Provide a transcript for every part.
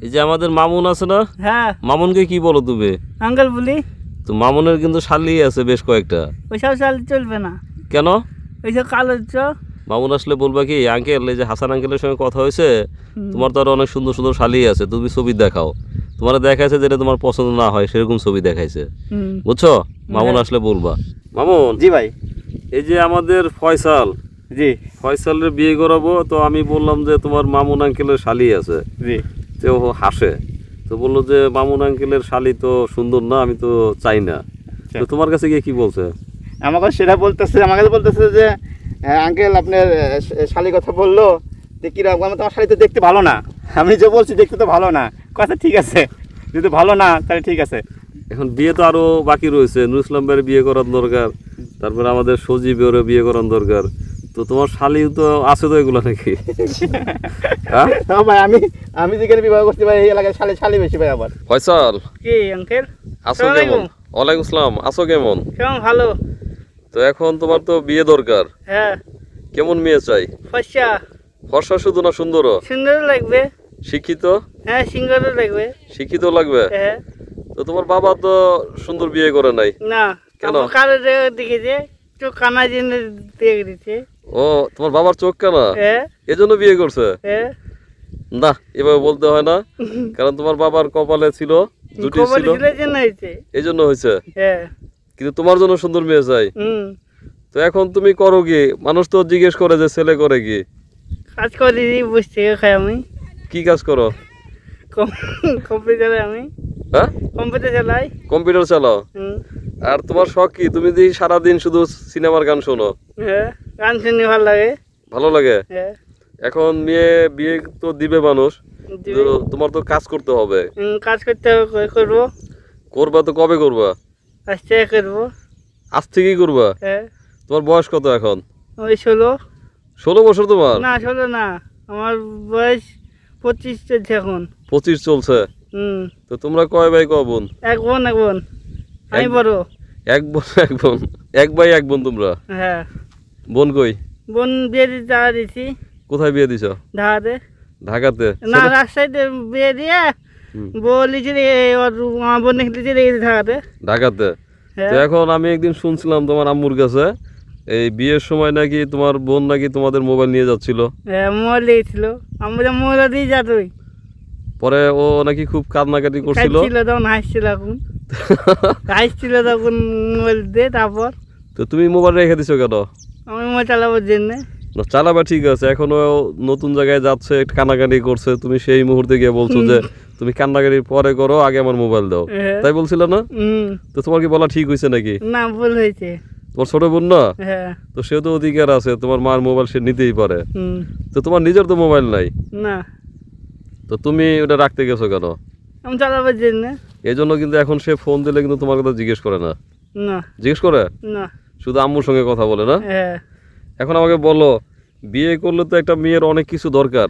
এই যে আমাদের মামুন আছে না, হ্যাঁ মামুনকে কি বলো তুমি? আঙ্কেল বলি। তো মামুনের কিন্তু শালি আছে বেশ কয়েকটা। ওইসব চাল চলবে না। কেন? ওইসব কালো মামুন আসলে বলবা কি, আঙ্কেল এই যে হাসান আঙ্কেলের সঙ্গে কথা হয়েছে, তোমার তো আরো অনেক সুন্দর সুন্দর শালি আছে, তুমি ছবি দেখাও। তোমার দেখাইছে যেটা তোমার পছন্দ না হয় সেরকম ছবি দেখাইছে, বুঝছো? মামুন আসলে বলবা। মামুন জি ভাই। এই যে আমাদের ফয়সাল, জি ফয়সালের বিয়ে করাবো, তো আমি বললাম যে তোমার মামুন আঙ্কেলের শালি আছে। জি। তো ও হাসে, তো বললো যে মামুন আঙ্কেলের শালি তো সুন্দর না, আমি তো চাই না। তো তোমার কাছে গিয়ে কি বলছে? আমাকে সেটা বলতেছে, আমাকে বলতেছে যে আঙ্কেল আপনার শালি কথা বললো যে কিরকম, আমি তোমার শালি তো দেখতে ভালো না। আমি যে বলছি দেখতে তো ভালো না, কথা ঠিক আছে, যদি ভালো না তাহলে ঠিক আছে। এখন বিয়ে তো আরো বাকি রয়েছে, নুর ইসলাম ভাইয়ের বিয়ে করার দরকার, তারপরে আমাদের সজীবের বিয়ে করার দরকার। তো তোমার শালি তো আছে তো এগুলো নাকি? হ্যাঁ ভাই, আমি যেখানে বিবাহ করছি ভাই এই এলাকায় শালি বেশি ভাই আমার। ফয়সাল কি আঙ্কেল? আছো কেমন? ওয়ালাইকুম আসসালাম, আছো কেমন? কেমন? ভালো। তো এখন তোমার তো বিয়ে দরকার। হ্যাঁ। কেমন মেয়ে চাই? ফর্সা। ফর্সা শুধু না, সুন্দরও? সুন্দর লাগবে। শিক্ষিত? হ্যাঁ সুন্দর লাগবে। শিক্ষিত লাগবে? হ্যাঁ। তো তোমার বাবা তো সুন্দর বিয়ে করে নাই। না। কেন? কালো দেখেছে, চোখ কানা জেনে দেখে দিচ্ছে। ও, তোমার বাবার চোখ কানা, হ্যাঁ এজন্য বিয়ে করছে? হ্যাঁ। না, এভাবে বলতে হয় না, কারণ তোমার বাবার কপালে ছিল, জুটি ছিল, এই জন্য হয়েছে। হ্যাঁ। কিন্তু তোমার জন্য সুন্দর মেয়ে চাই। তো এখন তুমি করো কি? মানুষ তো জিজ্ঞেস করে যে ছেলে করে কি? কাজ করি, বুঝতে খাই আমি। কি কাজ করো? কম্পিউটারে আমি। হ্যাঁ, কম্পিউটার চালাই। কম্পিউটার চালাও? আর তোমার শখ কি? তুমি যদি সারাদিন শুধু সিনেমার গান শোনো? হ্যাঁ, গান শুনি ভালো লাগে। ভালো লাগে? হ্যাঁ। এখন বিয়ে তো দিবে মানুষ, তোমার তো কাজ করতে হবে। কাজ করতে হবে, করবো। করবা তো কবে করবা? আজ থেকে করবো। আজ থেকেই করবা? হ্যাঁ। তোমার বয়স কত এখন? ওই 16। 16 বছর তোমার? না 16 না, আমার বয়স 25 চলছে এখন। 25 চলছে? তো তোমরা কয় ভাই কয় বোন? এক বোন এক বোন, আমি বড়। এক বোন এক বোন, এক ভাই এক বোন তোমরা? হ্যাঁ। বোন কই? বোন বিয়ে দিয়েছি। কোথায় বিয়ে দিছো? ঢাকাতে। ঢাকাতে? না, রাজশাহীতে বিয়ে দিয়ে বলেছি ওর বোন ঢাকাতে। ঢাকাতে? তো এখন আমি একদিন শুনছিলাম তোমার আম্মুর কাছে, এই বিয়ের সময় নাকি তোমার বোন নাকি তোমাদের মোবাইল নিয়ে যাচ্ছিল। হ্যাঁ, মোবাইল দিয়েছিল, আমরা মোবাইল দিয়ে যা তুই। পরে ও নাকি খুব কান্নাকাটি করছিল, তখন হাসছিল, এখন হাসছিল তখন মোবাইল দিয়ে। তারপর তো তুমি মোবাইল রেখে দিছো কেন? আমি মোবাইল চালাবার জন্য। চালাবা ঠিক আছে, এখন ও নতুন জায়গায় যাচ্ছে, কান্নাকাটি করছে, তুমি সেই মুহূর্তে গিয়ে বলছো যে তুমি কান্নাকাটি পরে করো, আগে আমার মোবাইল দাও, তাই বলছিল না? তো তোমার কি বলা ঠিক হয়েছে নাকি? না, ভুল হয়েছে। তোমার ছোট বোন না? হ্যাঁ। তো সে তো অধিকার আছে, তোমার মার মোবাইল সে নিতেই পারে। তো তোমার নিজের তো মোবাইল নাই না, তো তুমি ওটা রাখতে গেছো কেন? আমি চালাবার জন্য। এই জন্য কিন্তু এখন সে ফোন দিলে কিন্তু তোমার কথা জিজ্ঞেস করে না। না। জিজ্ঞেস করে না, শুধু আম্মুর সঙ্গে কথা বলে না? হ্যাঁ। এখন আমাকে বলো, বিয়ে করলে তো একটা মেয়ের অনেক কিছু দরকার।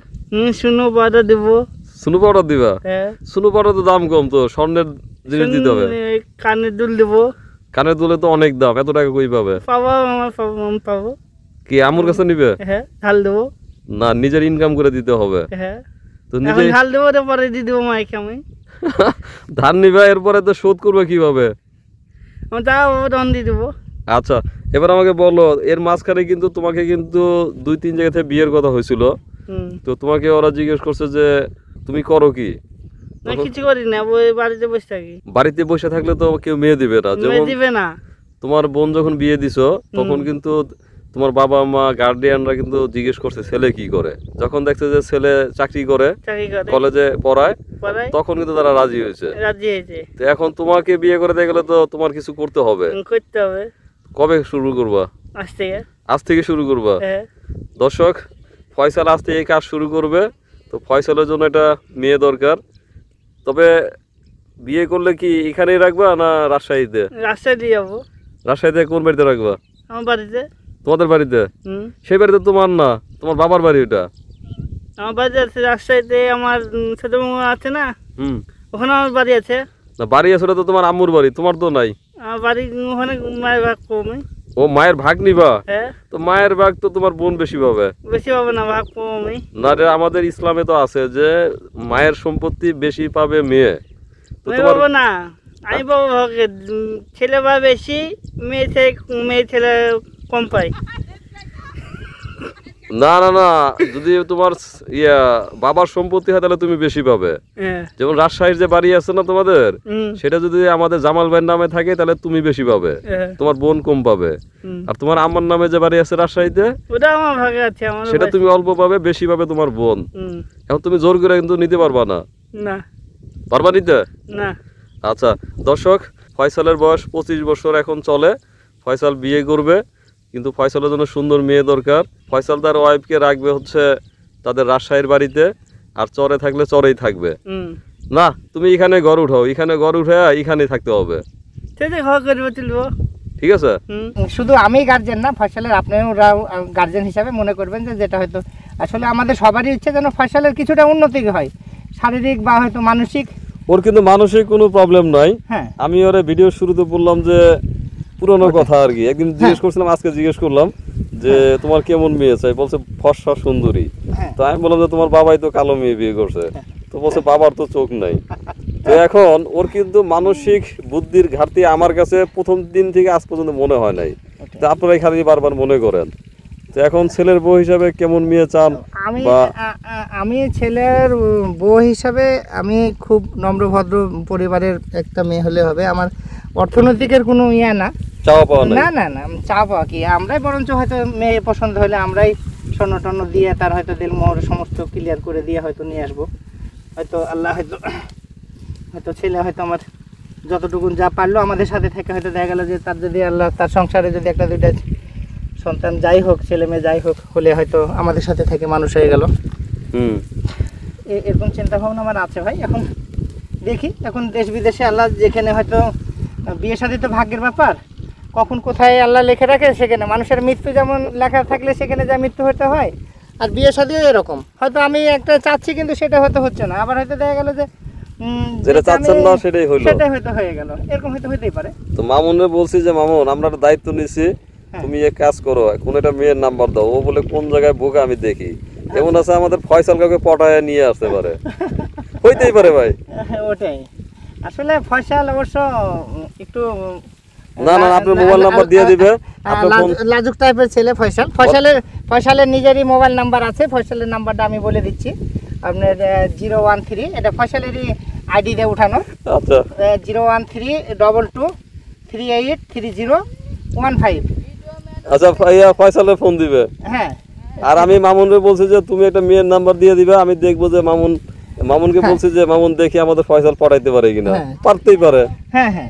শুনো পাউডার দেবো। সুনু পাউডার দিবা? হ্যাঁ। সুনু পাউডার তো দাম কম, তো স্বর্ণের জিনিস দিতে হবে। কানের দুল দেবো। কানের দুলে তো অনেক দাম, এত টাকা কই পাবে? পাবো, আমার পাবো। কি আম্মুর কাছে নিবে? হ্যাঁ, ঢাল দেবো। না, নিজের ইনকাম করে দিতে হবে। হ্যাঁ। তো নিজে ঢাল দেবো, পরে দিয়ে দেবো মাইকে আমি। ধান নিবা, এরপরে তো শোধ করবে কিভাবে? তাও তখন দিয়ে দেবো। আচ্ছা, এবার আমাকে বলো, এর মাঝখানে কিন্তু তোমাকে কিন্তু 2-3 জায়গা থেকে বিয়ের কথা হয়েছিল, তো তোমাকে ওরা জিজ্ঞেস করছে যে তুমি করো কি? কিছু করি না, ওই বাড়িতে বসে থাকি। বাড়িতে বসে থাকলে তো কেউ মেয়ে দিবে না। যেমন দিবে না, তোমার বোন যখন বিয়ে দিছো তখন কিন্তু তোমার বাবা মা গার্ডিয়ানরা কিন্তু জিজ্ঞেস করছে ছেলে কি করে। যখন দেখছে যে ছেলে চাকরি করে, কলেজে পড়ায়, তখন কিন্তু তারা রাজি হয়েছে। তো এখন তোমাকে বিয়ে করে দিয়ে গেলে তো তোমার কিছু করতে হবে। কবে শুরু করবা? আজ থেকে শুরু করবা? দর্শক, ফয়সাল আজ থেকে কাজ শুরু করবে। তো ফয়সালের জন্য একটা মেয়ে দরকার। তবে বিয়ে করলে কি এখানেই রাখবা না রাজশাহীতে? রাজশাহীতে যাবো। রাজশাহীতে কোন বাড়িতে রাখবা? আমার বাড়িতে। তোমাদের বাড়িতে? সেই বাড়িতে তোমার না, তোমার বাবার বাড়ি ওটা। আমার বাড়ি আছে রাজশাহীতে, আমার ছোট মামা আছে না, ওখানে আমার বাড়ি আছে। না, বাড়ি আছে, ওটা তো তোমার আম্মুর বাড়ি, তোমার তো নাই। আমার বাড়ি ওখানে মায়ের ভাগ কমে। ও মায়ের ভাগ নিবা? হ্যাঁ। তো মায়ের ভাগ তো তোমার বোন বেশি পাবে। বেশি পাবে না, ভাগ পাবো আমি। না রে, আমাদের ইসলামে তো আছে যে মায়ের সম্পত্তি বেশি পাবে মেয়ে। তো আমি তোমার পাবো না, আমি পাবো ভাগে। ছেলে পাবে বেশি, মেয়ে ছেলে কম পায়। না না না, যদি তোমার বাবার সম্পত্তি হয় তাহলে তুমি বেশি পাবে। হ্যাঁ। যেমন রাজশাহীর যে বাড়ি আছে না তোমাদের, হুম। সেটা যদি আমাদের জামাল ভাইয়ের নামে থাকে তাহলে তুমি বেশি পাবে, হ্যাঁ। তোমার বোন কম পাবে। হুম। আর তোমার আম্মার নামে যে বাড়ি আছে রাজশাহীতে, ওটা আমার ভাগে আছে, আমার সেটা তুমি অল্প পাবে, বেশি পাবে তোমার বোন। হুম। এখন তুমি জোর করে কিন্তু নিতে পারবা না। না। পারবা নিতে? না। আচ্ছা দর্শক, ফয়সালের বয়স 25 বছর এখন চলে। ফয়সাল বিয়ে করবে, কিন্তু ফয়সালের জন্য সুন্দর মেয়ে দরকার। ফয়সাল তার ওয়াইফকে রাখবে হচ্ছে তাদের রাজশাহীর বাড়িতে, আর চরে থাকলে চরেই থাকবে। হুম। না, তুমি এখানে ঘর উঠাও, এখানে ঘর উঠে এখানেই থাকতে হবে। সেটা ঘর করবো, তুলবো। ঠিক আছে? শুধু আমি গার্জেন না, ফয়সালের আপনারাও গার্জেন হিসাবে মনে করবেন যে যেটা হয়তো আসলে আমাদের সবারই ইচ্ছে যেন ফয়সালের কিছুটা উন্নতি হয়, শারীরিক বা হয়তো মানসিক। ওর কিন্তু মানসিক কোনো প্রবলেম নাই। হ্যাঁ। আমি ওরে ভিডিও শুরুতে বললাম যে পুরনো কথা আর কি, একদিন জিজ্ঞেস করছিলাম, আজকে জিজ্ঞেস করলাম যে তোমার কেমন মেয়ে চাই, বলছে ফর্সা সুন্দরী। হ্যাঁ। তো আমি বললাম যে তোমার বাবাই তো কালো মেয়ে বিয়ে করছে। তো বলছে বাবার তো চোখ নাই। তো এখন ওর কিন্তু মানসিক বুদ্ধির ঘাটতি আমার কাছে প্রথম দিন থেকে আজ পর্যন্ত মনে হয় নাই। তো আপনারাই খালি বারবার মনে করেন। তো এখন ছেলের বউ হিসাবে কেমন মেয়ে চান? আমি ছেলের বউ হিসাবে আমি খুব নম্রভদ্র পরিবারের একটা মেয়ে হলে হবে। আমার অর্থনৈতিকের কোনো ইয়ে না, চাওয়া পাওয়া নাই। না না না, চা পাওয়া কি, আমরাই বরঞ্চ হয়তো মেয়ে পছন্দ হলে আমরাই স্বর্ণ টর্ণ দিয়ে তার হয়তো দিলমোহর সমস্ত ক্লিয়ার করে দিয়ে হয়তো নিয়ে আসবো। হয়তো আল্লাহ হয়তো ছেলে হয়তো আমার যতটুকুন যা পারলো আমাদের সাথে থেকে হয়তো দেখা গেল যে তার যদি আল্লাহ তার সংসারে যদি একটা দুইটা সন্তান যাই হোক, ছেলে মেয়ে যাই হোক হলে হয়তো আমাদের সাথে থেকে মানুষ হয়ে গেল। এরকম চিন্তা ভাবনা আমার আছে ভাই। এখন দেখি, এখন দেশ বিদেশে আল্লাহ যেখানে হয়তো বিয়ে শাদী তো ভাগ্যের ব্যাপার, কখন কোথায় আল্লাহ লিখে রাখে সেখানে মানুষের মৃত্যু যেমন লেখা থাকলে সেখানে যা মৃত্যু হতে হয়, আর বিয়ে শাদীও এরকম। হয়তো আমি একটা চাচ্ছি কিন্তু সেটা হয়তো হচ্ছে না, আবার হয়তো দেখা গেল যে যেটা চাচ্ছেন না সেটাই হইলো, সেটাই হয়তো হয়ে গেল, এরকম হয়তো হইতেই পারে। তো মামুনে বলছি যে মামুন, আমরা একটা দায়িত্ব নিছি, তুমি এক কাজ করো, কোন একটা মেয়ের নাম্বার দাও। ও বলে কোন জায়গায় বোকা আমি দেখি, এমন আছে আমাদের ফয়সাল কাউকে পটায় নিয়ে আসতে পারে। হইতেই পারে ভাই। ওটাই আসলে ফয়সাল অবশ্য একটু না না, আপনার মোবাইল নাম্বার দিয়ে দিবে। লাজুক টাইপের ছেলে ফয়সাল। ফয়সালের নিজেরই মোবাইল নাম্বার আছে, ফয়সালের নাম্বারটা আমি বলে দিচ্ছি আপনার 013, এটা ফয়সালেরই আইডি দিয়ে উঠানো। আচ্ছা, 01322383015। আচ্ছা ফয়সালের ফোন দিবে। হ্যাঁ। আর আমি মামুনকে বলছি যে তুমি একটা মেয়ের নাম্বার দিয়ে দিবে, আমি দেখবো যে মামুনকে বলছি যে মামুন দেখি আমাদের ফয়সাল পড়াইতে পারে কিনা। পারতেই পারে। হ্যাঁ হ্যাঁ।